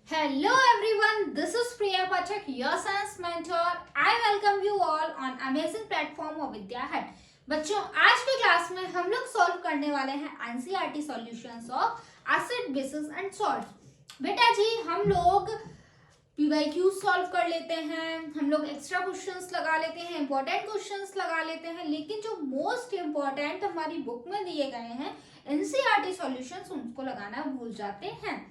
Hello everyone, this is Priya Pathak, your science mentor. I welcome you all on amazing platform of Vidya Hut. बच्चों आज के class में हम लोग solve करने वाले हैं NCERT solutions of acid basis and salts. बेटा जी हम लोग पीवाईक्यू सॉल्व कर लेते हैं, हम लोग एक्स्ट्रा क्वेश्चंस लगा लेते हैं, इंपॉर्टेंट क्वेश्चंस लगा लेते हैं, लेकिन जो मोस्ट इंपॉर्टेंट हमारी बुक में दिए गए हैं एनसीईआरटी सॉल्यूशंस उनको लगाना भूल जाते हैं।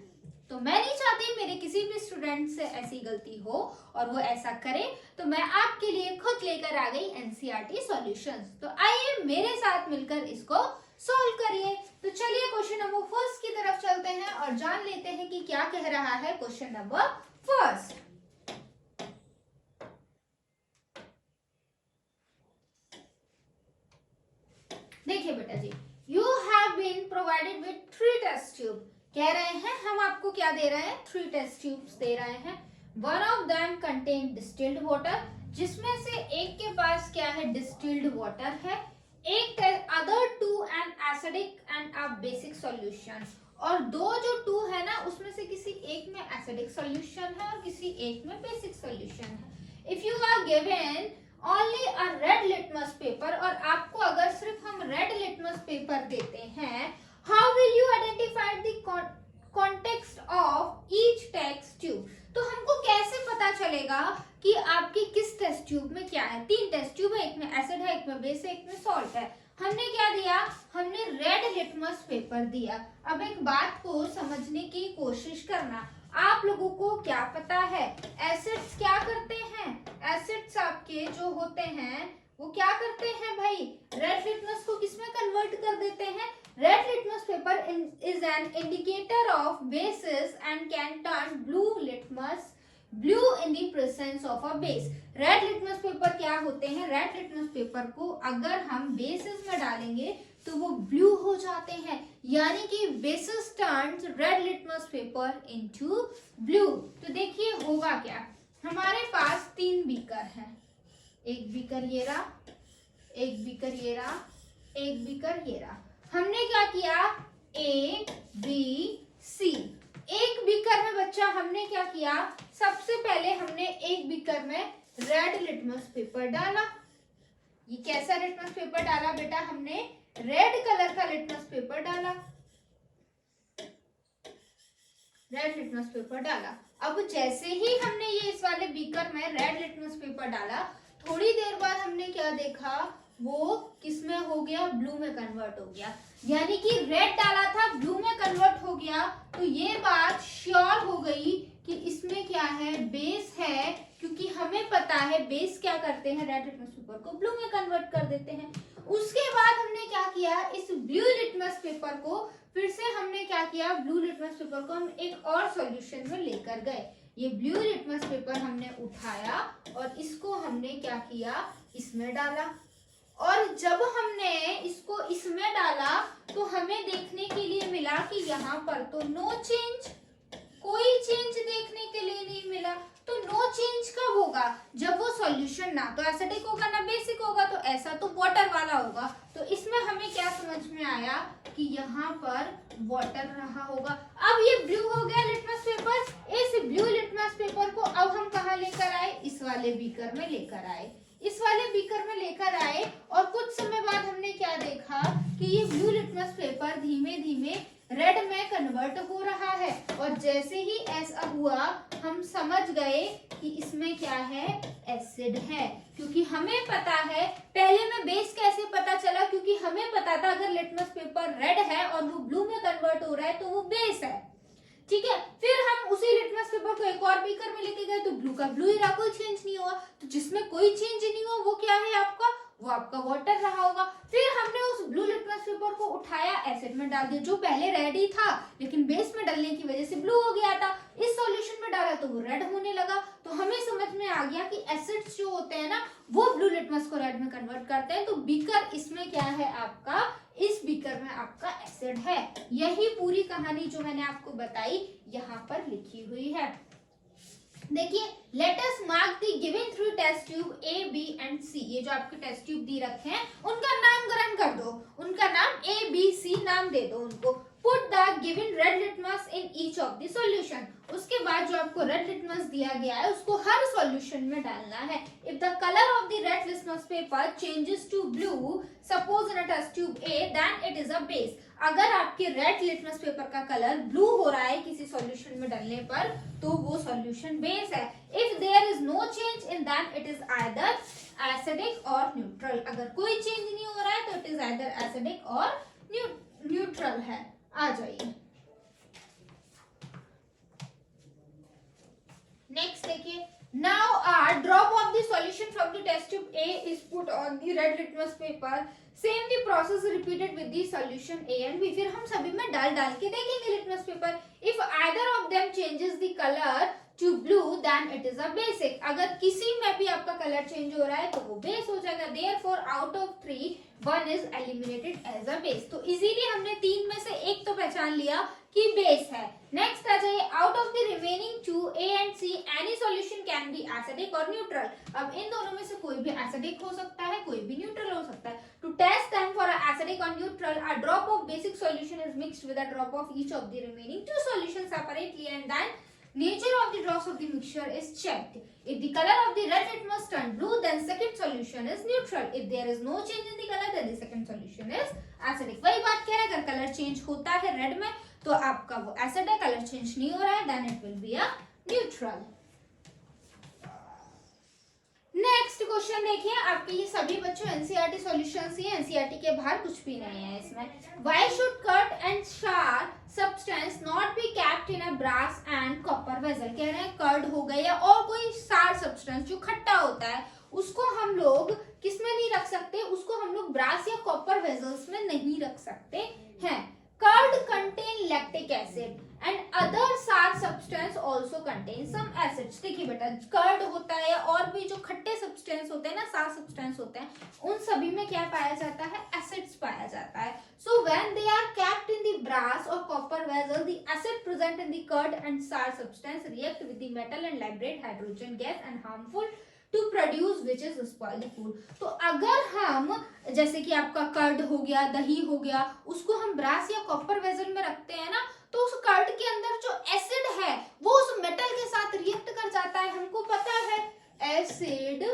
तो मैं नहीं चाहती मेरे किसी भी स्टूडेंट से ऐसी गलती हो और वो ऐसा करे, तो मैं आपके लिए खुद लेकर आ गई एनसीईआरटी सॉल्यूशंस। तो आइए मेरे साथ मिलकर इसको सॉल्व करिए। तो चलिए क्वेश्चन नंबर फर्स्ट की तरफ चलते हैं और जान लेते हैं कि क्या कह रहा है क्वेश्चन नंबर फर्स्ट। देखिए बेटा जी, you have been provided with 3 test tube. कह रहे हैं हम आपको क्या दे रहे हैं, 3 टेस्ट ट्यूब्स दे रहे हैं। One of them contain distilled water, जिसमें से एक के पास क्या है, डिस्टिल्ड वाटर है। एक other 2 an acidic and a basic solution, और दो जो 2 है ना उसमें से किसी एक में एसिडिक सॉल्यूशन है और किसी एक में बेसिक सॉल्यूशन है। If you are given only a red litmus paper, और आपको अगर सिर्फ हम रेड लिटमस पेपर देते हैं, how will you identify the context of each test tube? तो हमको कैसे पता चलेगा कि आपकी किस टेस्ट ट्यूब में क्या है। 3 टेस्ट ट्यूब है, एक में एसिड है, एक में बेस है, एक में सॉल्ट है। हमने क्या दिया, हमने रेड लिटमस पेपर दिया। अब एक बात को समझने की कोशिश करना, आप लोगों को क्या पता है एसिड्स क्या करते हैं। एसिड्स आपके जो होते हैं वो क्या करते हैं भाई, रेड लिटमस को किसमें कन्वर्ट कर देते हैं। Red litmus paper is an indicator of bases and can turn blue in the presence of a base. Red litmus paper क्या होते हैं, red litmus paper को अगर हम bases में डालेंगे तो वो blue हो जाते हैं, यानी कि bases turns red litmus paper into blue। तो देखिए होगा क्या, हमारे पास 3 बीकर हैं, एक बीकर ये रहा, एक बीकर ये रहा, एक बीकर ये रहा। हमने क्या किया, ए बी सी। एक बीकर में बच्चा हमने क्या किया, सबसे पहले हमने एक बीकर में रेड लिटमस पेपर डाला। ये कैसा लिटमस पेपर डाला बेटा, हमने रेड कलर का लिटमस पेपर डाला, रेड लिटमस पेपर डाला। अब जैसे ही हमने ये इस वाले बीकर में रेड लिटमस पेपर डाला, थोड़ी देर बाद हमने क्या देखा, वो किसमें हो गया, ब्लू में कन्वर्ट हो गया, यानी कि रेड डाला था ब्लू में कन्वर्ट हो गया। तो ये बात श्योर हो गई कि इसमें क्या है, बेस है, क्योंकि हमें पता है बेस क्या करते हैं, रेड लिटमस पेपर को ब्लू में कन्वर्ट कर देते हैं। उसके बाद हमने क्या किया, इस ब्लू लिटमस पेपर को फिर से हमने क्या किया, ब्लू लिटमस पेपर को हम एक और सॉल्यूशन में लेकर गए। ये ब्लू लिटमस पेपर हमने उठाया और इसको हमने क्या किया, इसमें डाला, और जब हमने इसको इसमें डाला तो हमें देखने के लिए मिला कि यहाँ पर तो नो चेंज, कोई चेंज देखने के लिए नहीं मिला। तो नो चेंज कब होगा, जब वो सॉल्यूशन ना तो एसिडिक होगा ना बेसिक होगा, तो ऐसा तो वाटर वाला होगा। तो इसमें हमें क्या समझ में आया कि यहाँ पर वाटर रहा होगा। अब ये ब्लू हो गया लिटमस पेपर। इस ब्लू लिटमस पेपर को अब हम कहाँ लेकर आए, इस वाले बीकर में लेकर आए, इस वाले बीकर में लेकर आए, और कुछ समय बाद हमने क्या देखा कि ये ब्लू लिटमस पेपर धीमे धीमे रेड में कन्वर्ट हो रहा है। और जैसे ही ऐसा हुआ हम समझ गए कि इसमें क्या है, एसिड है, क्योंकि हमें पता है, पहले में बेस कैसे पता चला, क्योंकि हमें पता था अगर लिटमस पेपर रेड है और वो ब्लू में कन्वर्ट हो रहा है तो वो बेस है, ठीक है। फिर हम उसी लिटमस पेपर को एक और बीकर में लेके गए तो ब्लू का ब्लू ही रहा, कोई चेंज नहीं हुआ। तो जिसमें कोई चेंज नहीं हुआ वो क्या है आपका, वो आपका वाटर रहा होगा। फिर हमने उस ब्लू लिटमस पेपर को उठाया, एसिड में डाल दिया, जो पहले रेड ही था लेकिन बेस में डालने की वजह से ब्लू हो गया था। इस सॉल्यूशन में डाला तो वो रेड होने लगा। तो हमें समझ में आ गया कि एसिड्स जो होते हैं ना वो ब्लू लिटमस को रेड में कन्वर्ट करते हैं। तो बीकर इसमें क्या है आपका, इस बीकर में आपका एसिड है। यही पूरी कहानी जो मैंने आपको बताई यहाँ पर लिखी हुई है। देखिए, let us mark the given 3 test tube A B and C. ये जो आपके टेस्ट ट्यूब दी रखे हैं उनका नामकरण कर दो, उनका नाम ए बी सी नाम दे दो उनको। Put the given red litmus in each of the solution. उसके बाद जो आपको रेड लिटमस दिया गया है उसको हर सॉल्यूशन में डालना है. If the color of the red litmus paper changes to blue, suppose in a test tube A, then it is a base. अगर आपके रेड लिटमस पेपर का कलर ब्लू हो रहा है किसी सॉल्यूशन में डालने पर तो वो सॉल्यूशन बेस है. If there is no change in then it is either acidic or neutral. अगर कोई चेंज नहीं हो रहा है तो it is either acidic or neutral है. आ जाइए नेक्स्ट देखिए. Now a drop of the solution from the test tube A is put on the red litmus paper. Same the process repeated with the solution A and B. फिर हम सभी में डाल के देखेंगे litmus paper. If either of them changes the color to blue, then it is a basic. अगर किसी में भी आपका कलर चेंज हो रहा है तो वो बेस हो जाएगा. Therefore, out of 3, 1 is eliminated as a base. तो इजीली हमने 3 में से एक तो पहचान लिया कि बेस है. नेक्स्ट आ जाइए. Out of the remaining 2 A and C, any solution can be acidic or neutral. अब इन दोनों में से कोई भी एसिडिक हो सकता है, कोई भी न्यूट्रल हो सकता है. To test them for acidic or neutral, a drop of basic solution is mixed with a drop of each of the remaining 2 solutions separately, and then nature of the drops of the mixture is checked. If the color of the red litmus turned blue, then second solution is neutral. If there is no change in the color, then the second solution is acidic. वही बात कह रहे हैं, अगर colour change होता है red में तो आपका वो एसिड है. कलर चेंज नहीं हो रहा है then it will be a neutral. Next question देखिए. आपके ये सभी बच्चों एनसीईआरटी सॉल्यूशंस ही है, एनसीईआरटी के बाहर कुछ भी नहीं है इसमें. Why should curd and sour substance not be kept in a brass and copper vessel. कह रहे हैं कर्ड हो गया या और कोई सार सब्सटेंस जो खट्टा होता है उसको हम लोग किस में नहीं रख सकते, उसको हम लोग ब्रास या कॉपर वेसल्स में नहीं रख सकते हैं. Curd contain lactic acid and other sour substance also contain some acids. देखिए बेटा, कर्ड होता है और भी जो खट्टे सब्सटेंस होते हैं ना, सार सब्सटेंस होते हैं, उन सभी में क्या पाया जाता है, एसिड्स पाया जाता है. So when they are kept in the brass or copper vessel, the acid present in the curd and sour substance react with the metal and liberate hydrogen gas and harmful to produce which is spoil the food. तो अगर हम जैसे कि आपका curd हो गया, दही हो गया, उसको हम ब्रास या कॉपर वेसल में रखते हैं ना, तो उस कर्ड के अंदर जो एसिड है वो उस मेटल के साथ रिएक्ट कर जाता है. हमको पता है एसिड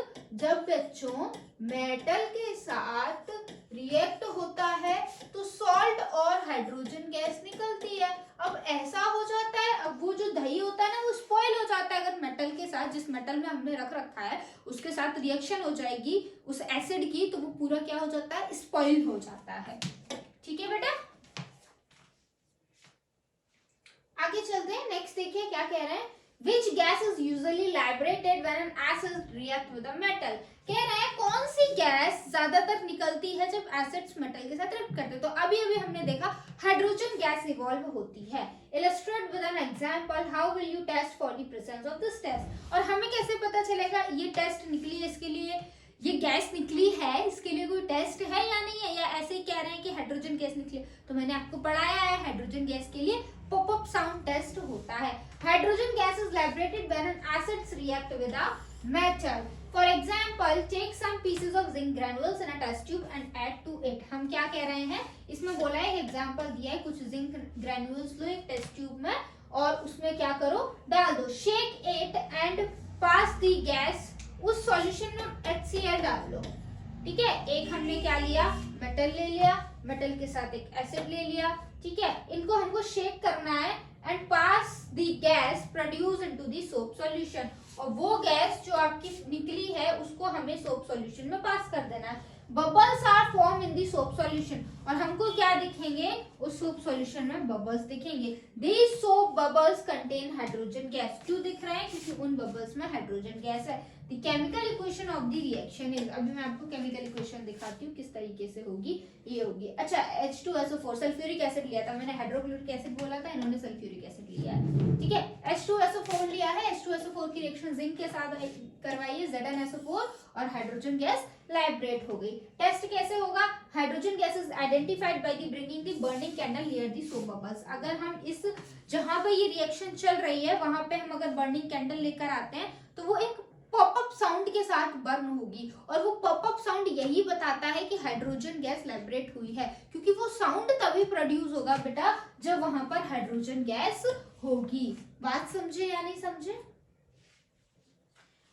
जब बच्चों मेटल के साथ रिएक्ट होता है तो सॉल्ट और हाइड्रोजन गैस निकलती है. अब ऐसा हो जाता है, अब वो जो दही होता है ना वो स्पॉइल हो जाता है. अगर मेटल के साथ, जिस मेटल में हमने रख रखा है उसके साथ रिएक्शन हो जाएगी उस एसिड की, तो वो पूरा क्या हो जाता है, स्पॉइल हो जाता है. ठीक है बेटा, आगे चलते हैं. नेक्स्ट देखिए क्या कह रहे हैं. Which gas is usually liberated when an acid react with a metal? कह रहे हैं कौन सी गैस ज्यादातर निकलती है जब एसिड्स मेटल के साथ रिएक्ट करते हैं. तो अभी हमने देखा हाइड्रोजन गैस इवॉल्व होती है. Illustrate with an example how will you test for the presence of this test. और हमें कैसे पता चलेगा ये टेस्ट निकली है, इसके लिए ये गैस निकली है, इसके लिए कोई टेस्ट है या नहीं है, या ऐसे ही कह रहे हैं कि हाइड्रोजन गैस निकली. तो मैंने आपको पढ़ाया है हाइड्रोजन गैस के लिए पॉपअप साउंड टेस्ट होता है. Hydrogen gas is liberated when an acids react with a metal. For example take some pieces of zinc granules in a test tube and add to it. हम क्या कह रहे हैं, इसमें बोला है, एग्जांपल दिया है, कुछ जिंक ग्रैन्युल्स लो एक टेस्ट ट्यूब में और उसमें क्या करो, डाल दो. Shake it and pass the gas. उस सॉल्यूशन में HCl डाल लो. ठीक है, एक हमने क्या लिया, मेटल ले लिया, मेटल के साथ एक एसिड ले लिया. ठीक है, इनको हमको शेक करना है and pass the gas produce into the soap solution. और वो गैस जो आपकी निकली है उसको हमें सोप सॉल्यूशन में पास कर देना है. Bubbles are form in the soap solution. और हमको क्या दिखेंगे, उस सोप सॉल्यूशन में बबल्स दिखेंगे. These soap bubbles contain hydrogen gas. क्यों दिख रहे हैं, क्योंकि उन बबल्स में हाइड्रोजन गैस है. The chemical equation of the reaction is, अभी मैं आपको केमिकल इक्वेशन दिखाती हूँ किस तरीके से होगी. ये होगी, अच्छा H2SO4 सल्फ्यूरिक एसिड लिया था मैंने, हाइड्रोक्लोरिक एसिड बोला था, इन्होंने सल्फ्यूरिक एसिड लिया है. ठीक है, H2SO4 लिया है, H2SO4 की रिएक्शन जिंक के साथ करवाइए, ZnSO4 और हाइड्रोजन गैस लाइब्रेट हो गई. टेस्ट कैसे होगा, hydrogen gas is identified by the bringing the burning candle near the soap bubbles. अगर हम इस जहां पे ये रिएक्शन चल रही है वहां पे हम अगर बर्निंग कैंडल लेकर आते हैं तो वो एक पॉपअप साउंड के साथ बर्न होगी, और वो पॉपअप साउंड यही बताता है कि हाइड्रोजन गैस लिबरेट हुई है, क्योंकि वो साउंड तभी प्रोड्यूस होगा बेटा जब वहां पर हाइड्रोजन गैस होगी। बात समझे या नहीं समझे?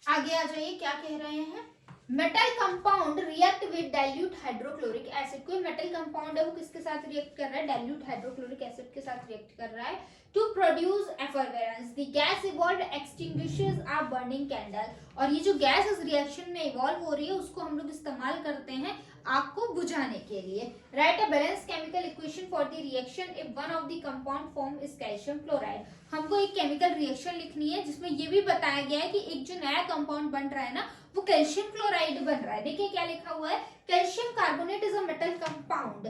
आगे आ जाइए, क्या कह रहे हैं। Metal compound react with dilute hydrochloric acid. कोई मेटल कंपाउंड है, वो किसके साथ रिएक्ट कर रहा है? डाइल्यूट हाइड्रोक्लोरिक एसिड के साथ रिएक्ट कर रहा है to produce effervescence. The gas evolve extinguishes a burning candle. और ये जो गैस इस रिएक्शन में इवॉल्व हो रही है उसको हम लोग इस्तेमाल करते हैं आग को बुझाने के लिए। Right a balance chemical equation for the reaction if one of the compound form is calcium chloride. हमको एक केमिकल रिएक्शन लिखनी है जिसमें ये भी बताया गया है कि एक जो नया कंपाउंड बन रहा है ना, वो कैल्शियम क्लोराइड बन रहा है। देखिए क्या लिखा हुआ है, calcium carbonate is a metal compound.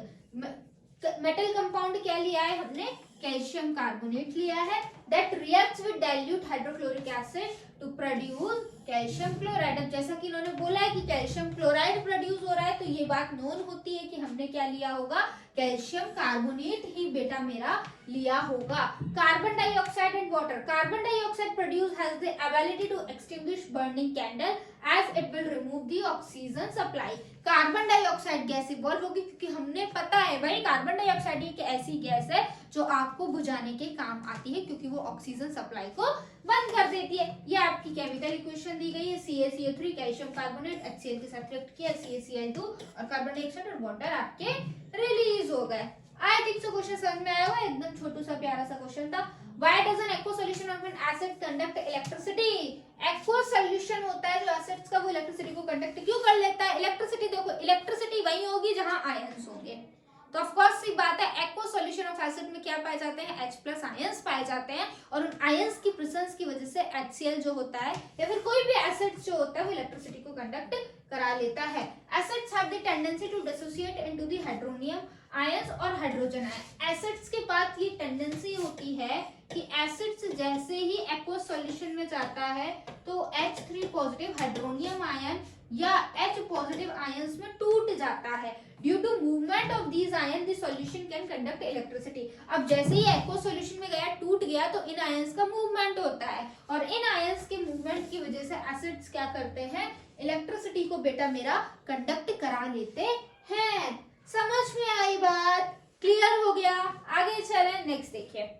Metal compound क्या लिया है हमने? कैल्शियम कार्बोनेट लिया है, that reacts with dilute hydrochloric acid to produce calcium chloride. अब जैसा कि इन्होंने बोला है कि कैल्शियम क्लोराइड प्रोड्यूस हो रहा है, तो ये बात नोन होती है कि हमने क्या लिया होगा? कैल्शियम कार्बोनेट ही बेटा मेरा लिया होगा। Carbon dioxide and water. Carbon dioxide produce has the ability to extinguish burning candle as it will remove the oxygen supply. Carbon dioxide gas evolve होगी क्योंकि हमने पता है भाई कार्बन डाइऑक्साइड एक ऐसी गैस है जो आग को बुझाने के काम आती है, क्योंकि वो ऑक्सीजन सप्लाई को बंद कर देती है। ये आपकी केमिकल इक्वेशन दी गई है, CaCO3 कैल्शियम कार्बोनेट HCl के साथ रिएक्ट किया, CaCl2 और कार्बन डाइऑक्साइड और वाटर आपके रिलीज हो गए। आई थिंक सो क्वेश्चन समझ में आया होगा, एकदम छोटू सा प्यारा सा क्वेश्चन था। Why does an aqueous solution of an acid conduct electricity? Aqueous solution होता है जो एसिड्स का, वो इलेक्ट्रिसिटी को कंडक्ट क्यों कर लेता है? इलेक्ट्रिसिटी देखो, इलेक्ट्रिसिटी वही होगी जहां आयंस होंगे, तो ऑफ कोर्स सी बात है एक्वस सॉल्यूशन ऑफ एसिड में क्या पाए जाते हैं? H+ आयंस पाए जाते हैं, और उन आयंस की प्रेजेंस की वजह से HCl जो होता है या फिर कोई भी एसिड जो होता है वो इलेक्ट्रिसिटी को कंडक्ट करा लेता है। Acids have the tendency to dissociate into the hydronium ions और हाइड्रोजन आयन। एसिड्स के पास ये टेंडेंसी होती है कि एसिड्स जैसे ही एक्वस सॉल्यूशन में जाता है तो H3 पॉजिटिव हाइड्रोनियम आयन या H पॉजिटिव आयंस में टूट जाता है। Due to movement of these ion the solution can conduct electricity. अब जैसे ही एक्वस सॉल्यूशन में गया, टूट गया, तो इन आयंस का मूवमेंट होता है, और इन आयंस के मूवमेंट की वजह से एसिड्स क्या करते हैं? इलेक्ट्रिसिटी को बेटा मेरा कंडक्ट करा लेते हैं। समझ में आई बात? क्लियर हो गया? आगे चलें, नेक्स्ट देखिए।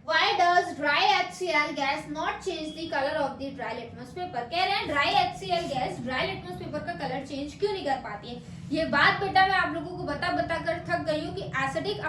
Why does dry HCl gas not change the color of the dry litmus paper? कह रहे हैं dry HCl gas dry litmus paper का कलर चेंज क्यों नहीं कर पाती है? ये बात बेटा मैं आप लोगों को बता कर थक गई हूँ कि एसिड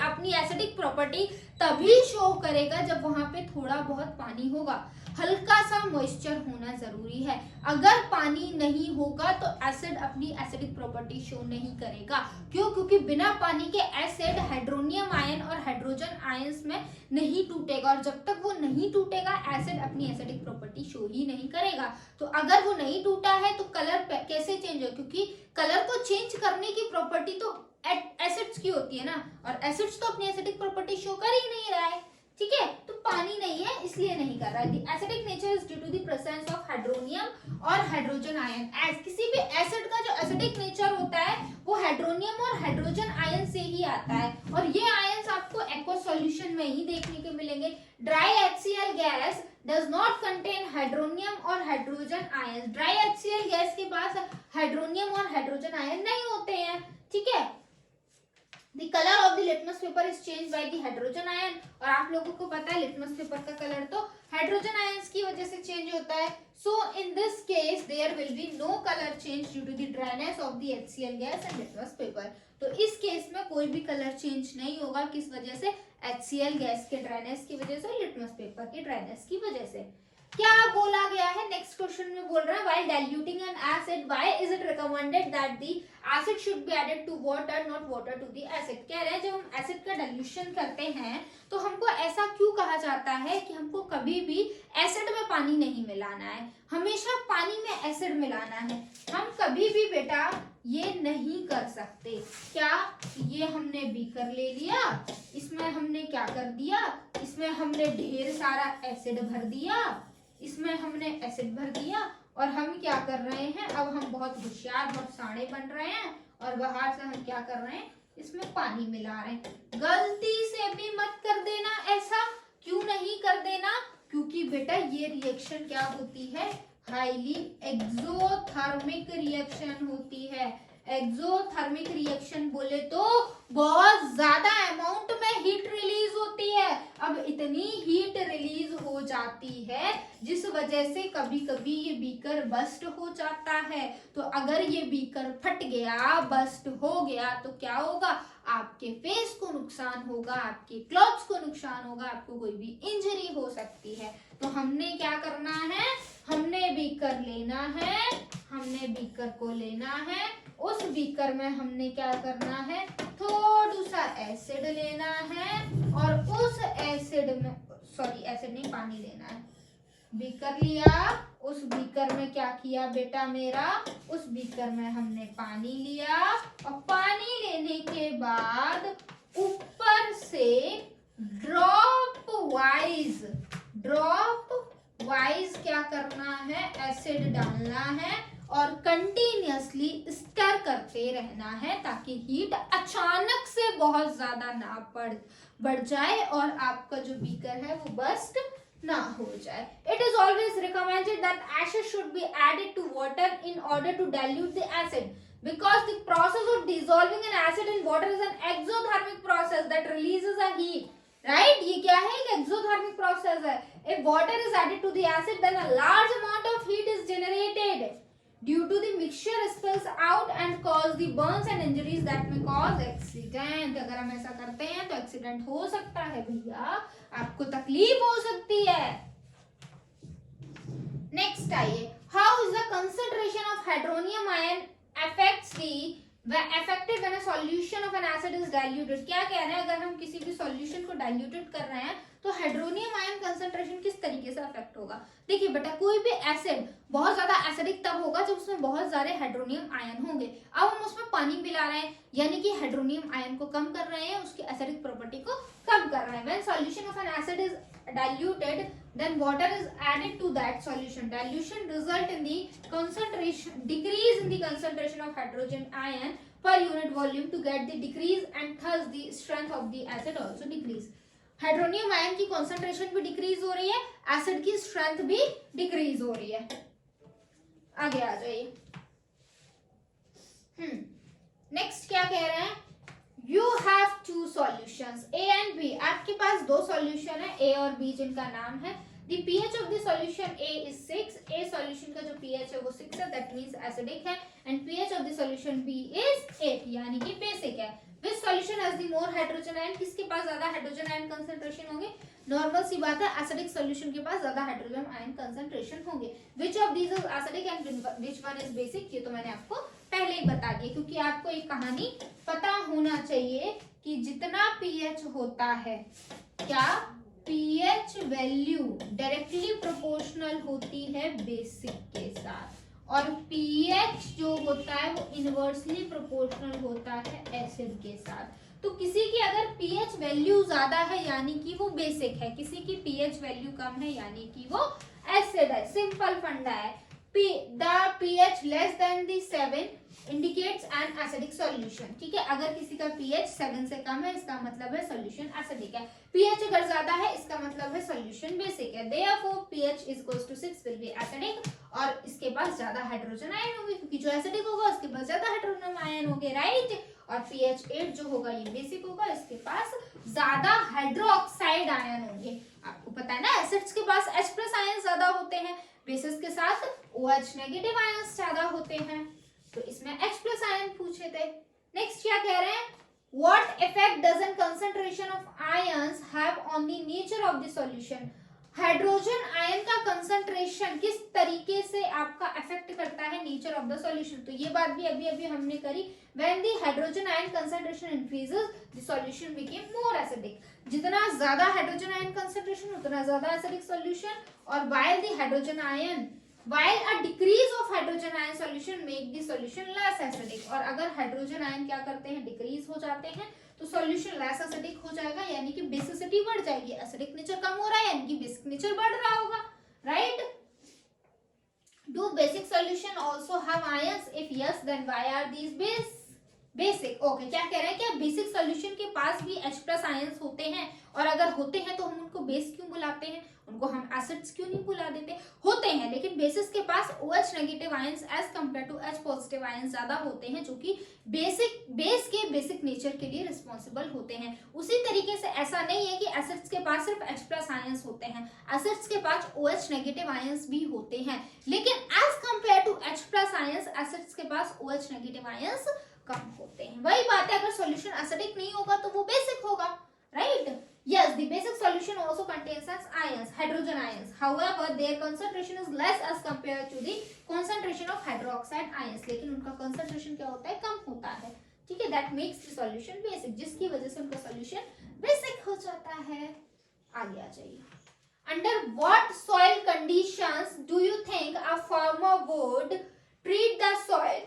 अपनी एसिडिक प्रॉपर्टी तभी शो करेगा जब वहां पे थोड़ा बहुत पानी होगा, हल्का सा मॉइस्चर होना जरूरी है। अगर पानी नहीं होगा तो एसिड अपनी एसिडिक प्रॉपर्टी शो नहीं करेगा। क्यों? क्योंकि बिना पानी के एसिड हाइड्रोनियम आयन और हाइड्रोजन आयंस में नहीं टूटेगा, और जब तक वो नहीं टूटेगा एसिड अपनी एसिडिक प्रॉपर्टी शो ही नहीं करेगा। तो अगर वो नहीं टूटा है तो कलर कैसे चेंज हो? क्योंकि कलर को चेंज करने की प्रॉपर्टी तो एसिड्स की होती है ना, और एसिड्स तो अपनी एसिडिक प्रॉपर्टी शो कर ही नहीं रहा है, ठीक है? तो पानी नहीं है इसलिए नहीं कर रहा है। The acidic nature is due to the presence of hydronium और हाइड्रोजन आयन। किसी भी एसिड का जो एसिडिक नेचर होता है वो हाइड्रोनियम और हाइड्रोजन आयन से ही आता है, और ये आयंस आपको एक्वस सॉल्यूशन में ही देखने को मिलेंगे। Dry HCl gas does not contain hydronium और hydrogen ion. Dry HCl gas के पास हाइड्रोनियम और हाइड्रोजन आयन नहीं होते हैं, ठीक है? The color of the litmus paper is changed by the hydrogen ion, और आप लोगों को पता है लिटमस पेपर का कलर तो हाइड्रोजन आयंस की वजह से चेंज होता है। So in this case there will be no color change due to the dryness of the HCl gas and litmus paper। तो इस केस में कोई भी कलर चेंज नहीं होगा, किस वजह से? HCl गैस के ड्राइनेस की वजह से, लिटमस पेपर के ड्राइनेस की वजह से। क्या बोला गया है? नेक्स्ट क्वेश्चन में बोल रहा है while diluting an acid why is it recommended that the acid should be added to water not water to the acid। कह रहे हैं जब हम एसिड का डाइल्यूशन करते हैं तो हमको ऐसा क्यों कहा जाता है कि हमको कभी भी एसिड में पानी नहीं मिलाना है, हमेशा पानी में एसिड मिलाना है। हम कभी भी बेटा ये नहीं कर सकते। क्या? ये हमने बीकर ले लिया, इसमें हमने क्या कर दिया? इसमें हमने ढेर सारा एसिड भर दिया, इसमें हमने एसिड भर दिया, और हम क्या कर रहे हैं? अब हम बहुत होशियार बहुत साड़े बन रहे हैं, और बाहर से हम क्या कर रहे हैं? इसमें पानी मिला रहे हैं। गलती से भी मत कर देना ऐसा। क्यों नहीं कर देना? क्योंकि बेटा ये रिएक्शन क्या होती है, हाईली एक्सोथर्मिक रिएक्शन होती है। एक्सोथर्मिक रिएक्शन बोले तो बहुत ज्यादा अमाउंट में हीट रिलीज होती है। अब इतनी हीट रिलीज हो जाती है जिस वजह से कभी कभी ये बीकर बस्ट हो जाता है। तो अगर ये बीकर फट गया, बस्ट हो गया तो क्या होगा, आपके फेस को नुकसान होगा, आपके क्लॉथ्स को नुकसान होगा, आपको कोई भी इंजरी हो सकती है। तो हमने क्या करना है, हमने बीकर लेना है, हमने बीकर को लेना है, उस बीकर में हमने क्या करना है, थोड़ा सा एसिड लेना है और उस एसिड में, सॉरी एसिड नहीं, पानी लेना है। बीकर लिया, उस बीकर में क्या किया बेटा मेरा, उस बीकर में हमने पानी लिया और पानी लेने के बाद ऊपर से ड्रॉप वाइज क्या करना है, एसिड डालना है और कंटिन्यूअसली स्टर करते रहना है ताकि हीट अचानक से बहुत ज्यादा ना बढ़ जाए और आपका जो बीकर है वो बस्ट ना हो जाए। It is always recommended that ashes should be added to water in order to dilute the acid because the process of dissolving an acid in water is an exothermic process that releases a heat. Right? ये क्या है, एक exothermic process है। If water is added to the acid, then a large amount of heat is generated due to the mixture spills out and cause the burns and injuries that may cause accident. अगर हम ऐसा करते हैं तो accident हो सकता है भैया, आपको तकलीफ हो सकती है। नेक्स्ट आइए, how is the concentration of hydronium ion affects the affected when a solution of an acid is diluted। क्या कह रहे हैं, अगर हम किसी भी सॉल्यूशन को डाइल्यूटेड कर रहे हैं तो हाइड्रोनियम आयन कंसंट्रेशन किस तरीके से अफेक्ट होगा। देखिए बेटा, कोई भी एसिड बहुत ज्यादा एसिडिक तब होगा जब उसमें बहुत सारे हाइड्रोनियम आयन होंगे। अब हम उसमें पानी मिला रहे हैं यानी कि हाइड्रोनियम आयन को कम कर रहे हैं, उसकी एसिडिक प्रॉपर्टी को कम कर रहे हैं। When solution of N acid is diluted, then water is added to that solution. Dilution result in the concentration, decrease in the concentration of hydrogen ion per unit volume to get the decrease and thus the strength of the acid also decrease. Hydronium ion की concentration भी decrease हो रही है, acid की strength भी decrease हो रही है। आगे आ जाइए। नेक्स्ट क्या कह रहे हैं, You have two solutions A and B। आपके पास दो सॉल्यूशन है A और B जिनका नाम है। The pH of the solution A is 6। A solution का जो pH है वो 6 है, that means acidic है, and pH of the solution B is 8 यानी कि बेसिक है। Which solution has the more hydrogen ion? किसके पास ज्यादा हाइड्रोजन आयन कंसंट्रेशन होंगे, नॉर्मल सी बात है, एसिडिक सॉल्यूशन के पास ज्यादा हाइड्रोजन आयन कंसंट्रेशन होंगे। Which of these is acidic and which one is basic? ये तो मैंने आपको पहले ही बता दिया, क्योंकि आपको एक कहानी पता होना चाहिए कि जितना पीएच होता है, क्या पीएच वैल्यू डायरेक्टली प्रोपोर्शनल होती है बेसिक के साथ, और पीएच जो होता है वो इनवर्सली प्रोपोर्शनल होता है एसिड के साथ। तो किसी की अगर पीएच वैल्यू ज्यादा है यानी कि वो बेसिक है, किसी की पीएच वैल्यू कम है यानी कि वो एसिड है। सिंपल फंडा है। The pH less than the 7 indicates an acidic solution। ठीक है, अगर किसी का pH 7 से कम है इसका मतलब है solution acidic है, pH अगर ज्यादा है इसका मतलब है solution basic है। Therefore pH is equals to 6 will be acidic, और इसके पास ज्यादा हाइड्रोजन आयन होंगे क्योंकि जो एसिडिक होगा उसके पास ज्यादा हाइड्रोजन आयन होंगे, राइट। और pH 8 जो होगा ये बेसिक होगा, इसके पास ज्यादा हाइड्रोक्साइड आयन होंगे। आपको पता है ना, एसिड्स के पास H+ आयन ज्यादा होते हैं, बेसिस के साथ OH नेगेटिव आयंस ज्यादा होते हैं, तो इसमें H+ आयन पूछे थे। नेक्स्ट क्या कह रहे हैं, what effect does N concentration of ions have on the nature of the solution. Hydrogen ion का कंसंट्रेशन किस तरीके से आपका इफेक्ट करता है नेचर ऑफ द सॉल्यूशन। तो ये बात भी अभी हमने करी, when the hydrogen ion concentration increases the solution became more acidic. जितना ज्यादा हाइड्रोजन आयन कंसंट्रेशन उतना ज्यादा एसिडिक सॉल्यूशन, और while a decrease of hydrogen ion solution make the solution less acidic। और अगर हाइड्रोजन आयन क्या करते हैं, डिक्रीज हो जाते हैं, तो सॉल्यूशन लेस एसिडिक हो जाएगा यानी कि बेसिसिटी बढ़ जाएगी। एसिडिक नेचर कम हो रहा है यानी कि बेसिक नेचर बढ़ रहा होगा, right. Do basic solution also have ions, if yes then why are these basic. Okay, क्या कह रहे हैं, क्या बेसिक सॉल्यूशन के पास भी H+ आयंस होते हैं, और अगर होते हैं तो हम उनको बेस क्यों बुलाते हैं। उनको हम एसिड्स क्यों नहीं बुला देते? होते हैं, लेकिन बेसिस के पास OH negative ions as compare to H positive ions ज्यादा होते हैं, जो कि बेस के बेसिक नेचर के लिए रिस्पॉन्सिबल होते हैं। उसी तरीके से ऐसा नहीं है कि एसिड्स के पास सिर्फ H प्लस आयंस होते हैं, एसिड्स के पास OH नेगेटिव आयंस भी होते हैं, लेकिन as compare to H plus ions acids के पास OH नेगेटिव आयंस कम होते हैं। वही बात है, अगर सॉल्यूशन एसिडिक नहीं होगा तो वो बेसिक होगा, right? Yes, the basic solution also contains ions, hydrogen ions. However, their concentration is less as compared to the concentration of hydroxide ions. लेकिन उनका concentration क्या होता है? कम होता है, ठीक है? That makes the solution basic, जिसकी वजह से उनका solution basic हो जाता है। आगे आ जाइए। Under what soil conditions do you think a farmer would treat the soil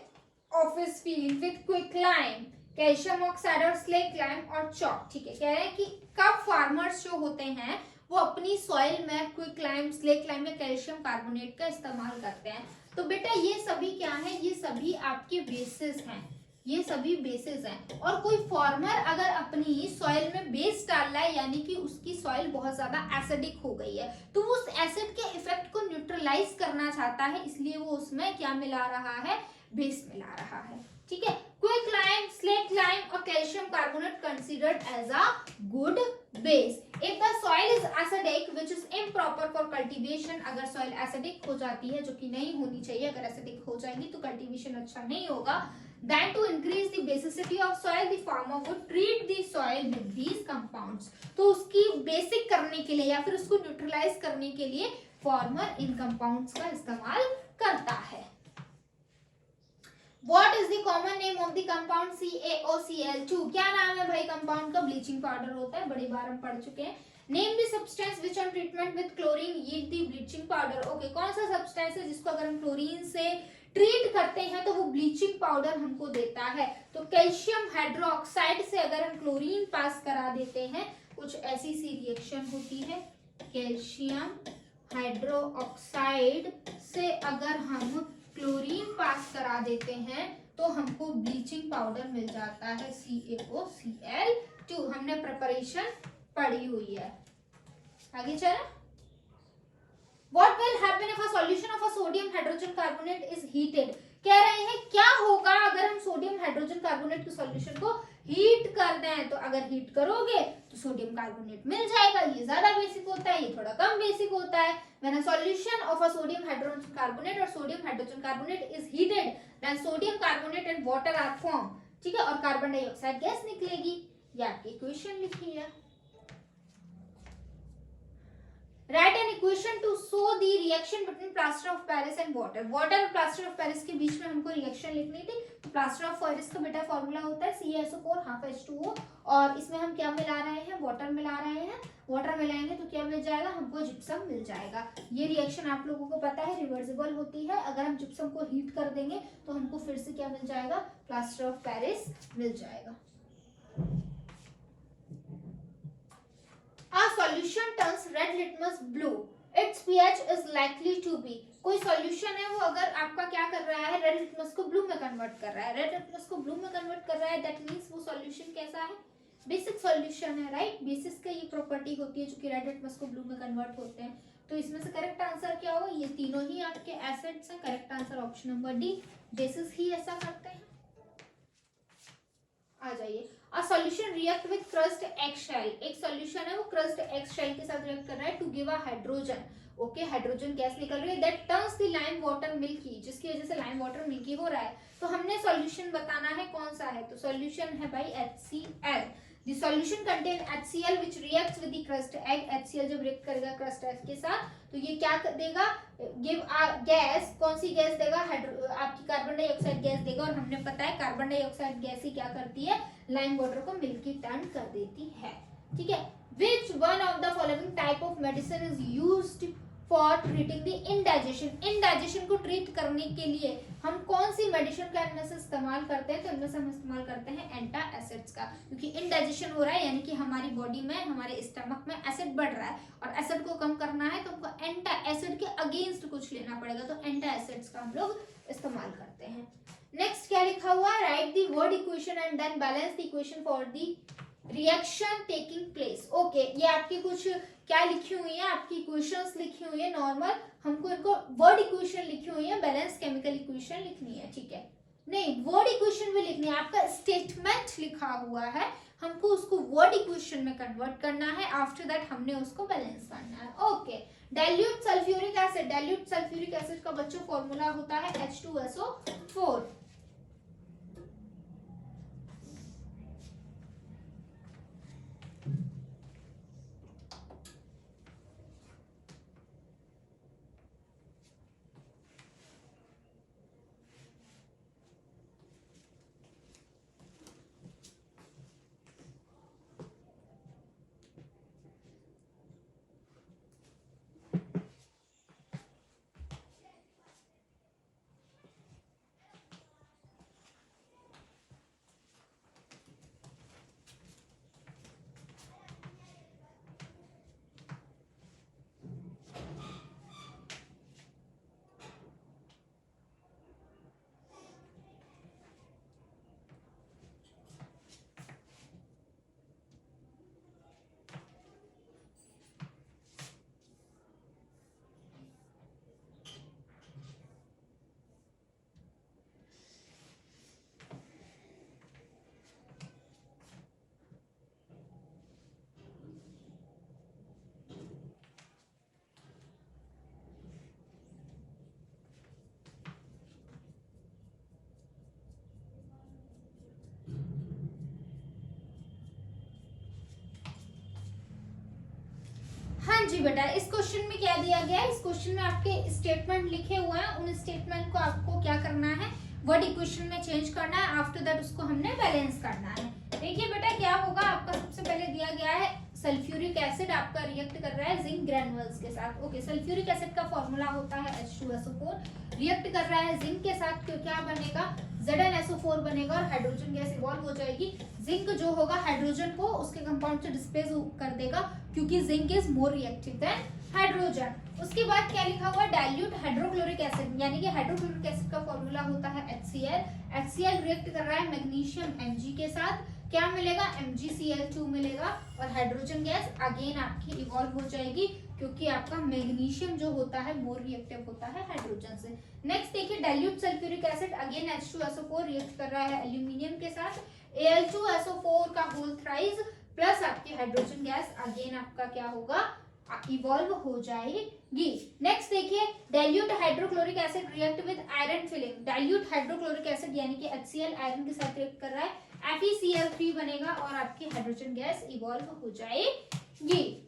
of his field with quicklime, calcium oxide और स्लेक लाइम और चॉक? ठीक है, कह रहे हैं कि कब फार्मर्स जो होते हैं वो अपनी सॉइल में क्विक लाइम, स्लेक लाइम या कैल्शियम कार्बोनेट का इस्तेमाल करते हैं। तो बेटा ये सभी क्या है? ये सभी आपके बेसिस हैं, ये सभी बेसिस हैं। और कोई फार्मर अगर अपनी सॉइल में बेस डाल रहा है, यानी कि उसकी सॉइल बहुत ज्यादा एसिडिक हो गई है, तो वो उस एसिड के इफेक्ट को न्यूट्रलाइज करना चाहता है, इसलिए वो उसमें क्या मिला रहा है? बेस मिला रहा है, ठीक है? क्विक लाइम, स्लेक लाइम और calcium carbonate considered as a good base. If the soil is acidic which is improper for cultivation, अगर सॉइल एसिडिक हो जाती है, जो कि नहीं होनी चाहिए, अगर एसिडिक हो जाएगी तो कल्टीवेशन अच्छा नहीं होगा, then to increase the basicity of soil the farmer would treat the soil with these compounds। तो उसकी बेसिक करने के लिए या फिर उसको न्यूट्रलाइज करने के लिए फार्मर इन कंपाउंड्स का इस्तेमाल करता है। What is the common name of the compound CaOCl2? क्या नाम है भाई कंपाउंड का? ब्लीचिंग पाउडर होता है, बड़ी बार हम पढ़ चुके हैं। Name the substance which on treatment with chlorine yield the bleaching powder. Okay, कौन सा सब्सटेंस है जिसको अगर हम क्लोरीन से ट्रीट करते हैं तो वो ब्लीचिंग पाउडर हमको देता है? तो कैल्शियम हाइड्रोक्साइड से अगर हम क्लोरीन पास करा देते हैं, कुछ ऐसी सी रिएक्शन होती है। कैल्शियम हाइड्रोक्साइड से अगर हम क्लोरीन पास करा देते हैं तो हमको ब्लीचिंग पाउडर मिल जाता है CaOCl2। हमने प्रिपरेशन पढ़ी हुई है। आगे चलें। What will happen if a solution of a sodium hydrogen carbonate is heated? कह रहे हैं क्या होगा अगर हम सोडियम हाइड्रोजन कार्बोनेट के सॉल्यूशन को हीट कर दें? तो अगर हीट करोगे तो सोडियम कार्बोनेट मिल जाएगा। ये ज्यादा बेसिक होता है, ये थोड़ा कम बेसिक होता है। When a solution of a sodium hydrogen carbonate or sodium hydrogen carbonate is heated, then sodium carbonate and water are formed। ठीक है, और कार्बन डाइऑक्साइड गैस निकलेगी। ये आपकी इक्वेशन लिखी है। Write an equation to show the reaction between plaster of Paris and water। Water और plaster of Paris के बीच में हमको रिएक्शन लिखनी थी। तो प्लास्टर ऑफ पेरिस का बेटा फॉर्मूला होता है CaSO4 हाफ H2O, और इसमें हम क्या मिला रहे हैं? वाटर मिला रहे हैं। वाटर मिलाएंगे तो क्या मिल जाएगा? हमको जिप्सम मिल जाएगा। ये रिएक्शन आप लोगों को पता है रिवर्सिबल होती है। अगर हम जिप्सम को हीट कर देंगे तो हमको फिर से क्या मिल जाएगा? प्लास्टर ऑफ पेरिस मिल जाएगा। A solution turns red litmus blue. Its pH is likely to be। कोई सॉल्यूशन है वो अगर आपका क्या कर रहा है? रेड लिटमस को ब्लू में कन्वर्ट कर रहा है। रेड लिटमस को ब्लू में कन्वर्ट कर रहा है, दैट मींस वो सॉल्यूशन कैसा है? बेसिक सॉल्यूशन है, राइट? बेसिस का ये प्रॉपर्टी होती है जो कि रेड लिटमस को ब्लू में कन्वर्ट होते हैं। तो इसमें से करेक्ट आंसर क्या होगा? ये तीनों ही आपके एसिड्स हैं। Correct answer option number D, bases ही ऐसा करते हैं। आ जाइए। A solution react with crushed eggshell। एक सॉल्यूशन है वो crushed eggshell के साथ रिएक्ट कर रहा है to give a hydrogen। Okay, hydrogen gas निकल रही है that turns the lime water milky, जिसकी वजह से लाइम वाटर मिल्की हो रहा है। तो हमने सॉल्यूशन बताना है कौन सा है। तो सॉल्यूशन है भाई HCl। The solution contain HCl which reacts with the crushed egg। HCl जब रिएक्ट करेगा crushed egg के साथ तो ये क्या देगा? Give gas. कौन सी गैस देगा? आपकी कार्बन डाइऑक्साइड गैस देगा। और हमने पता है कार्बन डाइऑक्साइड गैस ही क्या करती है? लाइम वाटर को मिल्की टर्न कर देती है। ठीक है। Which one of the following type of medicine is used for treating the indigestion? indigestion को ट्रीट करने के लिए हम कौन सी मेडिसिन का इनमें से इस्तेमाल करते हैं? तो इनमें से हम इस्तेमाल करते हैं एंटासिड्स का, क्योंकि इंडाइजेशन हो रहा है यानी कि हमारी बॉडी में, हमारे स्टमक में एसिड बढ़ रहा है और एसिड को कम करना है तो हमको एंटासिड के अगेंस्ट कुछ लेना पड़ेगा। तो एंटासिड्स का हम लोग इस्तेमाल करते हैं। नेक्स्ट क्या लिखा हुआ है? Write the word equation and then balance the equation for the reaction taking place. Okay, ये आपकी कुछ क्या लिखी हुई है, आपकी इक्वेशंस लिखी हुई है नॉर्मल, हमको इनको वर्ड इक्वेशन लिखी हुई है, बैलेंस केमिकल इक्वेशन लिखनी है, ठीक है। नहीं, वर्ड इक्वेशन भी लिखनी है, आपका स्टेटमेंट लिखा हुआ है, हमको उसको वर्ड इक्वेशन में कन्वर्ट करना है, आफ्टर दैट हमने उसको बैलेंस करना है। Okay, dilute sulphuric acid, dilute sulphuric acid का बच्चों फॉर्मूला होता है H2SO4। हाँ जी बेटा, इस क्वेश्चन में क्या दिया गया है, इस क्वेश्चन में आपके स्टेटमेंट लिखे हुए हैं, उन स्टेटमेंट को आपको क्या करना है, वर्ड इक्वेशन में चेंज करना है, आफ्टर दैट उसको हमने बैलेंस करना है। देखिए बेटा क्या होगा, आपका सबसे पहले दिया गया है सल्फ्यूरिक एसिड आपका रिएक्ट कर रहा है जिंक ग्रैन्युल्स के साथ। ओके, सल्फ्यूरिक एसिड का फॉर्मूला होता है H2SO4, रिएक्ट कर रहा है जिंक के साथ, तो क्या बनेगा, ZnSO4 बनेगा और हाइड्रोजन गैस इवॉल्व हो जाएगी। जिंक जो होगा हाइड्रोजन को उसके कंपाउंड से डिस्प्लेस कर देगा, क्योंकि zinc is more reactive than hydrogen. उसके बाद क्या लिखा हुआ, डाइल्यूट हाइड्रोक्लोरिक एसिड, यानी कि हाइड्रोक्लोरिक एसिड का फॉर्मूला होता है HCl। HCl रिएक्ट कर रहा है मैग्नीशियम Mg के साथ, क्या मिलेगा, MgCl2 मिलेगा, और हाइड्रोजन गैस अगेन आपकी इवॉल्व हो जाएगी, क्योंकि आपका मैग्नीशियम जो होता है मोर रिएक्टिव होता है हाइड्रोजन से। नेक्स्ट देखिए, dilute sulphuric acid again H2SO4 react कर रहा है एल्यूमिनियम के साथ, Al2SO4 का होल थ्राइस प्लस आपकी हाइड्रोजन गैस अगेन आपका क्या होगा, इवॉल्व हो जाएगी। नेक्स्ट देखिए, dilute hydrochloric acid react with iron filling, dilute hydrochloric acid यानी कि HCl आयरन के साथ रिएक्ट कर रहा है, FeCl3 बनेगा और आपकी हाइड्रोजन गैस इवॉल्व हो जाएगी।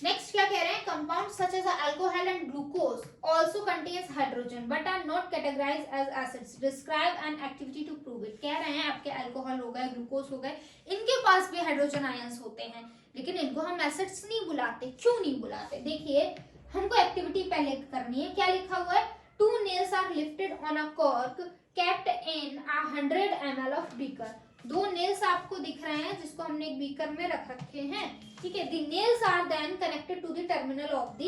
नेक्स्ट क्या कह रहे हैं, compound such as alcohol and glucose also contains hydrogen but are not categorised as acids, describe an activity to prove it. कह रहे हैं आपके अल्कोहल हो गए, ग्लूकोज हो गए, इनके पास भी हाइड्रोजन आयंस होते हैं, लेकिन इनको हम एसिड्स नहीं बुलाते। क्यों नहीं बुलाते, देखिए हमको एक्टिविटी पहले करनी है। क्या लिखा हुआ है, 2 nails are lifted on a cork kept in a 100 ml of beaker। 2 nails आपको दिख रहे हैं जिसको हमने एक बीकर में रख रखे हैं, ठीक है। The nails are then connected to the terminal of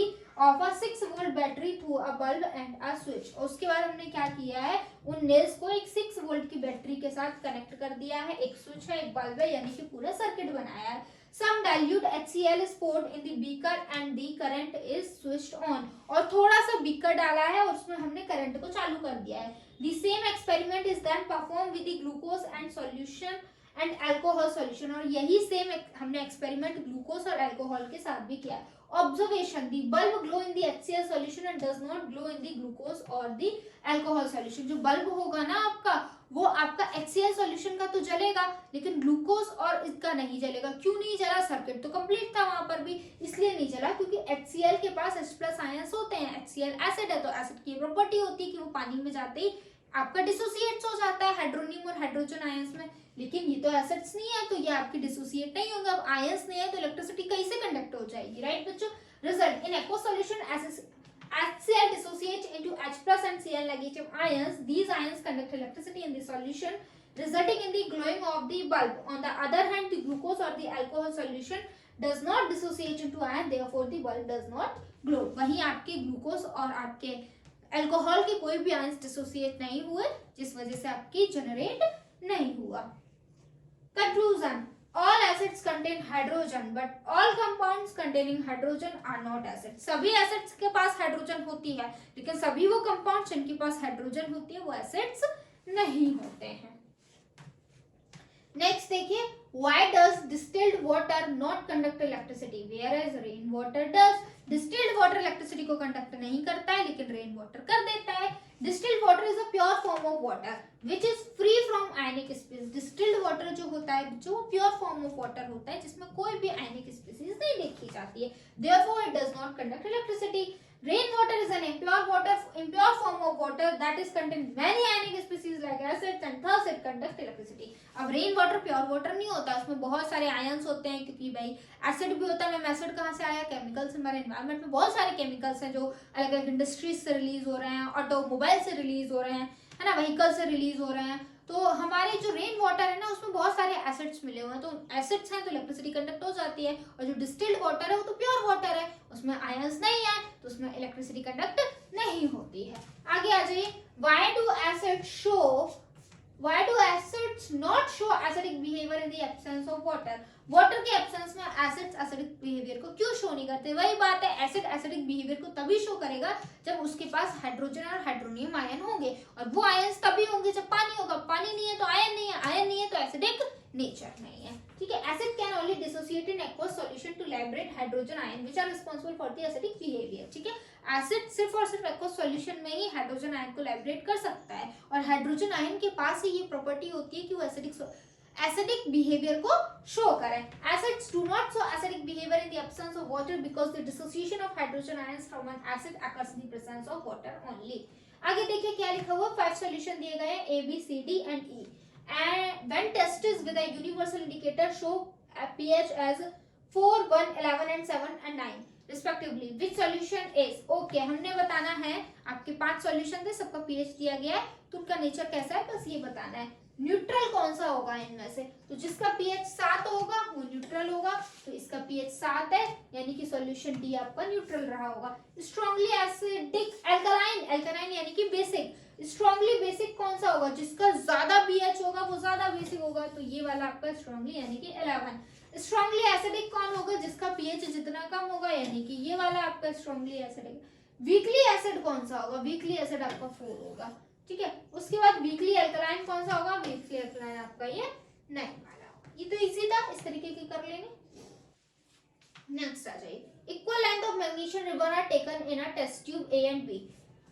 a 6 volt battery through a bulb and a switch। और उसके बाद हमने क्या किया है, उन नेल्स को एक 6 वोल्ट की बैटरी के साथ कनेक्ट कर दिया है, एक स्विच है, एक बल्ब है, यानी कि पूरा सर्किट बनाया है। Some dilute HCl is poured in the beaker and the current is switched on। और थोड़ा सा बीकर डाला है और उसमें हमने करंट को चालू कर दिया है। The same experiment is then performed with the glucose and solution and alcohol solution। और यही सेम हमने एक्सपेरिमेंट ग्लूकोज और अल्कोहल के साथ भी किया है। Observation: the bulb glow in the HCl solution and does not glow in the glucose or the alcohol solution। जो बल्ब होगा ना आपका, वो आपका HCl सॉल्यूशन का तो जलेगा, लेकिन ग्लूकोज और इसका नहीं जलेगा। क्यों नहीं जला, सर्किट तो कंप्लीट था वहां पर भी, इसलिए नहीं जला क्योंकि HCl के पास H+ आयंस होते हैं। HCl एसिड है, तो एसिड की प्रॉपर्टी होती है कि वो पानी में जाते ही आपका डिसोसिएट हो जाता है हाइड्रोनियम और हाइड्रोजन आयंस में, लेकिन ये तो एसिड्स नहीं है, तो ये आपकी डिसोसिएट नहीं होंगे। अब आयंस नहीं है तो इलेक्ट्रिसिटी कैसे कंडक्ट हो जाएगी, राइट बच्चों। Result: in aqueous solution HCl dissociates into H+ and Cl negative ions. These ions conduct electricity in the solution, resulting in the glowing of the bulb. On the other hand, the glucose or the alcohol solution does not dissociate into ion, therefore the bulb does not glow। वहीं आपके glucose और आपके alcohol के कोई भी ions dissociate नहीं हुए, जिस वजह से आपकी जनरेट नहीं हुआ। Conclusion. All acids contain hydrogen, but all compounds containing hydrogen are not acids. सभी acids के पास हाइड्रोजन होती है, लेकिन सभी वो compounds जिनके पास हाइड्रोजन होती है वो acids नहीं होते हैं. नेक्स्ट देखिए, why does distilled water not conduct electricity whereas rain water does? distilled water electricity को conduct नहीं करता है, लेकिन rain water कर देता है. distilled water is a pure form of water which is free from ionic species. distilled water जो होता है, जो pure form of water होता है, जिसमें कोई भी ionic species नहीं देखी जाती है. therefore it does not conduct electricity. Rain water is an impure form of water that is contain many ionic species like acids and thus it conducts electricity. अब रेन वाटर प्योर वाटर नहीं होता, उसमें बहुत सारे ions होते हैं, क्योंकि भाई एसिड भी होता है. मैम एसिड कहाँ से आया? केमिकल्स. हमारे एनवायरनमेंट में बहुत सारे केमिकल्स हैं जो अलग अलग इंडस्ट्रीज से रिलीज हो रहे हैं, ऑटोमोबाइल से रिलीज हो रहे हैं, है ना, व्हीकल से रिलीज हो रहे हैं. तो हमारे जो रेन वाटर है ना, उसमें बहुत सारे एसिड्स मिले हुए हैं. तो एसिड्स हैं तो इलेक्ट्रिसिटी कंडक्ट हो जाती है. और जो डिस्टिल्ड वाटर है वो तो प्योर वाटर है, उसमें आयंस नहीं है, तो उसमें इलेक्ट्रिसिटी कंडक्ट नहीं होती है. आगे आ जाइए. Why do acids not show acidic behavior in the absence of water? Water के एब्सेंस में एसिड्स एसिडिक बिहेवियर को क्यों शो नहीं करते? वही बात है, एसिड एसिडिक बिहेवियर को तभी शो करेगा जब उसके पास हाइड्रोजन और हाइड्रोनियम आयन होंगे, और वो आयंस तभी होंगे जब पानी होगा. पानी नहीं है तो आयन नहीं है, आयन नहीं है तो एसिडिक नेचर नहीं है. ठीक है. Acid can only dissociate in aqueous solution to liberate hydrogen ion which are responsible for the acidic behaviour. ठीक है. एसिड सिर्फ और सिर्फ एक्वस सॉल्यूशन में ही हाइड्रोजन आयन को लिबरेट कर सकता है, और हाइड्रोजन आयन के पास ही ये प्रॉपर्टी होती है कि वो acidic behavior को show करें. Acids do not show acidic behavior in the absence of water because the dissociation of hydrogen ions from an acid occurs in the presence of water only. आगे देखिए क्या लिखा हुआ. 5 solution दिए गए हैं A, B, C, D and E. And when tested with a universal indicator show a pH as 4, 1, 11 and 7 and 9 respectively. Which solution is? Okay, हमने बताना है. आपके 5 solution थे, सबका pH दिया गया है, तो उनका नेचर कैसा है बस ये बताना है. न्यूट्रल कौन सा होगा इनमें से? तो जिसका pH 7 होगा वो न्यूट्रल होगा, तो इसका pH 7 है, यानी कि सॉल्यूशन डी आपका न्यूट्रल रहा होगा. स्ट्रांगली एसिडिक अल्कलाइन यानी कि बेसिक. स्ट्रांगली बेसिक कौन सा होगा? जिसका ज्यादा pH होगा वो ज्यादा बेसिक होगा, तो ये वाला आपका स्ट्रांगली यानी कि 11. स्ट्रांगली एसिडिक कौन होगा? जिसका pH जितना कम होगा, यानी कि ये वाला आपका स्ट्रांगली एसिडिक. वीकली एसिड कौन सा होगा? वीकली एसिड आपका 4 होगा. ठीक है. उसके बाद वीकली अल्कलाइन कौन सा होगा? वीकली अल्कलाइन आपका ये 9 वाला होगा. ये तो इजी था, इस तरीके के कर लेंगे. नेक्स्ट आ जाइए. Equal length of magnesium ribbon are taken in a test tube A and B.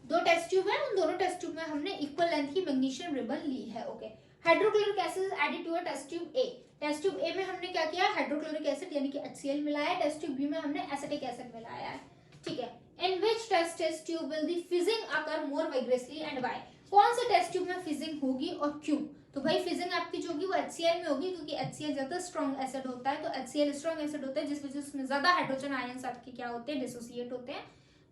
2 test tube है, उन दोनों टेस्ट ट्यूब में हमने इक्वल लेंथ की मैग्नीशियम रिबन ली है. Okay. Hydrochloric acid added to a test tube A. Test tube A में हमने क्या किया? हाइड्रोक्लोरिक एसिड यानी कि HCl मिलाया है. टेस्ट ट्यूब B में हमने एसिटिक एसिड मिलाया है. ठीक है. In which test tube will the fizzing occur more vigorously and why? कौन से टेस्ट ट्यूब में फिजिंग होगी और क्यों? तो भाई फिजिंग आपकी जो होगी वो HCl में होगी, क्योंकि HCl ज्यादा स्ट्रॉन्ग एसिड होता है. तो HCl स्ट्रॉन्ग एसिड होता है, जिस वजह से उसमें ज्यादा हाइड्रोजन आयंस आपके क्या होते हैं? डिसोसिएट होते हैं,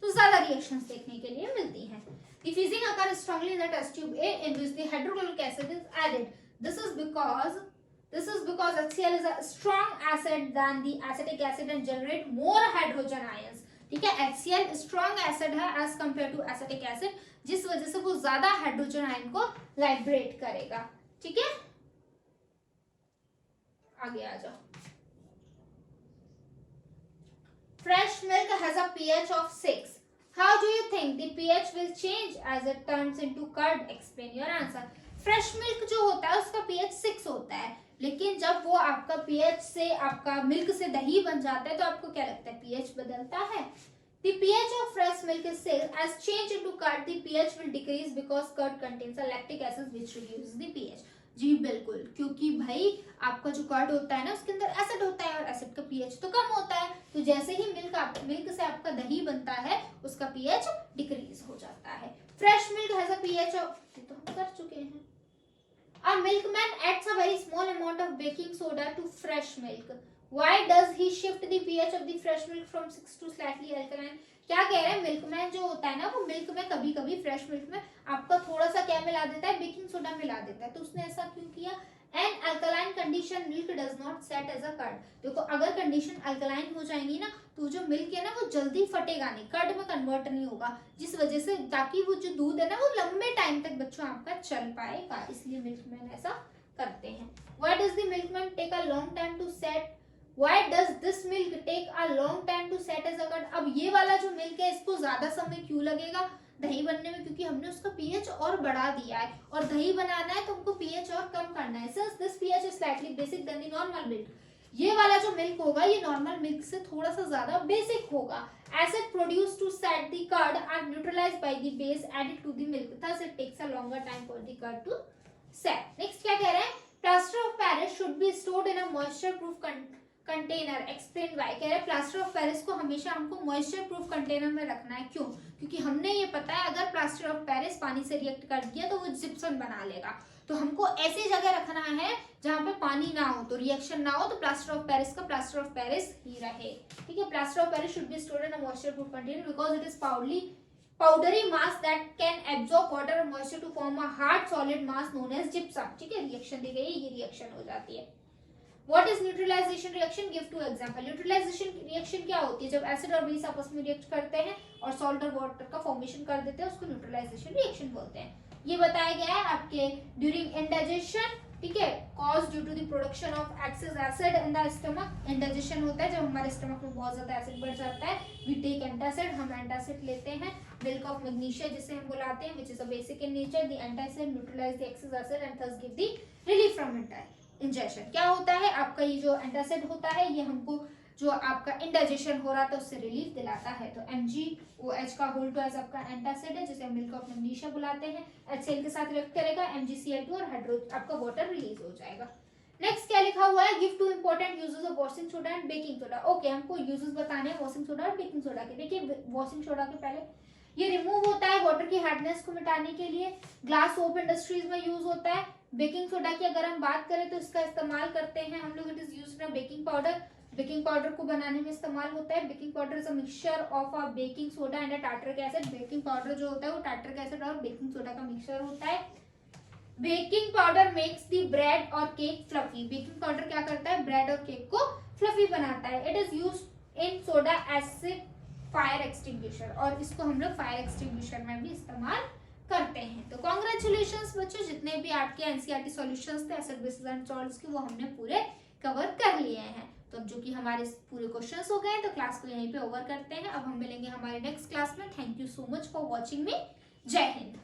तो ज्यादा रिएक्शंस देखने के लिए मिलती हैं. The fizzing occurs strongly in the test tube A in which the hydrochloric acid is added. This is because HCl is a strong acid than the acetic acid and generate more hydrogen ions. ठीक है. HCl strong acid है as compare to acetic acid, जिस वजह से वो ज्यादा hydrogen ion को Lybrate करेगा. ठीक है. आगे आ जाओ. Fresh milk has a pH of 6. How do you think the pH will change as it turns into curd? Explain your answer. Fresh milk जो होता है उसका pH 6 होता है, लेकिन जब वो आपका pH से आपका मिल्क से दही बन जाता है तो आपको क्या लगता है? pH बदलता है. The pH of fresh milk is 6. As change into curd, the pH will decrease because curd contains a lactic acid which reduces the pH. जी बिल्कुल, क्योंकि भाई आपका जो कर्ड होता है ना उसके अंदर एसिड होता है और एसिड का pH तो कम होता है, तो जैसे ही मिल्क से आपका दही बनता है उसका pH डिक्रीज हो जाता है. Fresh milk has a pH of, तो हम कर चुके हैं. A milkman adds a very small amount of baking soda to fresh milk. Why does he shift the pH of the fresh milk from 6 to slightly alkaline? क्या कह रहे हैं? Milkman जो होता है ना वो मिल्क में कभी कभी फ्रेश मिल्क में आपका थोड़ा सा क्या मिला देता है? बेकिंग सोडा मिला देता है. तो उसने ऐसा क्यों किया? An alkaline condition milk does not set as a curd. देखो अगर कंडीशन अल्कलाइन हो जाएंगी ना तो जो मिल्क है ना वो जल्दी फटेगा नहीं, कर्ड में कन्वर्ट नहीं होगा, जिस वजह से ताकि वो जो दूध है ना वो लंबे टाइम तक बच्चों आपका चल पाएगा, इसलिए मिल्कमैन ऐसा करते हैं। Why does the milkman take a long time to set? Why does this milk take a long time to set as a curd? अब ये वाला जो मिल्क है इसको ज्यादा समय क्यों लगेगा दही बनने में, क्योंकि हमने उसका पीएच और बढ़ा दिया है, और दही बनाना है तो हमको पीएच और कम करना है। Since this pH is slightly basic than the normal milk, ये वाला जो मिल्क होगा ये नॉर्मल मिल्क से थोड़ा सा ज्यादा बेसिक होगा। Acid produced to set the curd are neutralized by the base added to the milk, thus it takes a longer time for the curd to set. Next क्या कह रहे हैं, plaster of Paris should be stored in a moisture proof container. Explain why. कह रहे हैं plaster of Paris को हमेशा हमको मॉइस्चर प्रूफ कंटेनर में रखना है। क्यों? क्योंकि हमने ये पता है अगर प्लास्टर ऑफ पेरिस पानी से रिएक्ट कर दिया तो वो जिप्सम बना लेगा, तो हमको ऐसी जगह रखना है जहाँ पे पानी ना हो, तो रिएक्शन ना हो, तो प्लास्टर ऑफ पेरिस का प्लास्टर ऑफ पेरिस ही रहे। ठीक है, plaster of Paris should be stored in a moisture proof container because it is powdery mass that can absorb water or moisture to form a hard solid mass known as gypsum। ठीक है, reaction दी गई है, ये reaction हो जाती है। What is neutralization reaction? Give two example। Neutralisation reaction क्या होती है? जब एसिड और बेस आपस में रिएक्ट करते हैं और सॉल्ट और वाटर का फॉर्मेशन कर देते हैं, उसको न्यूट्रलाइजेशन रिएक्शन बोलते हैं। ये बताया गया है आपके ड्यूरिंग इंडाइजेशन। ठीक है, cause due to the production of excess acid in the stomach. Indigestion होता है जब हमारे स्टमक में बहुत ज्यादा एसिड बढ़ जाता है। वी टेक एंटासिड, हम एंटासिड लेते हैं। मिल्क ऑफ मैग्नीशिया जिसे हम बुलाते हैं, which is a basic in nature. The antacid neutralise the excess acid and thus give the relief from injection. क्या होता है आपका ये जो एंटासिड होता है ये हमको जो आपका इंडाइजेशन हो रहा था उससे रिलीफ दिलाता है। तो MgOH का होल टू एज आपका एंटासिड है जिसे मिल्क ऑफ मैग्नीशिया बुलाते हैं। HCl के साथ रिएक्ट करेगा, MgCl2 और हाइड्रो आपका वाटर रिलीज हो जाएगा। नेक्स्ट क्या लिखा हुआ है, give two important uses of washing soda and baking soda. Okay, हमको यूजेस बताने हैं वॉशिंग सोडा और बेकिंग सोडा के। देखिए वॉशिंग सोडा के पहले ये रिमूव होता है वाटर की हार्डनेस को मिटाने के लिए, ग्लास सोप इंडस्ट्रीज में यूज होता है। बेकिंग सोडा की अगर हम बात करें तो इसका इस्तेमाल करते हैं हम लोग, it is used in baking powder. Baking powder को बनाने में इस्तेमाल होता है। Baking powder is a mixture of a baking soda and a tartaric acid. Baking powder जो होता है वो टार्टरिक एसिड और बेकिंग सोडा का मिक्सचर होता है। Baking powder makes the bread और केक फ्लफी। बेकिंग पाउडर क्या करता है, ब्रेड और केक को फ्लफी बनाता है। It is used in soda acid fire extinguisher, और इसको हम लोग फायर एक्सटिंग्विशर में भी इस्तेमाल करते हैं। तो कांग्रेचुलेशंस बच्चों, जितने भी आपके एनसीईआरटी सॉल्यूशंस थे एसिड बेसिस एंड सॉल्ट्स के वो हमने पूरे कवर कर लिए हैं। तो जो कि हमारे पूरे क्वेश्चंस हो गए, तो क्लास को यहीं पे ओवर करते हैं। अब हम मिलेंगे हमारे नेक्स्ट क्लास में। Thank you so much for watching मी। जय हिंद।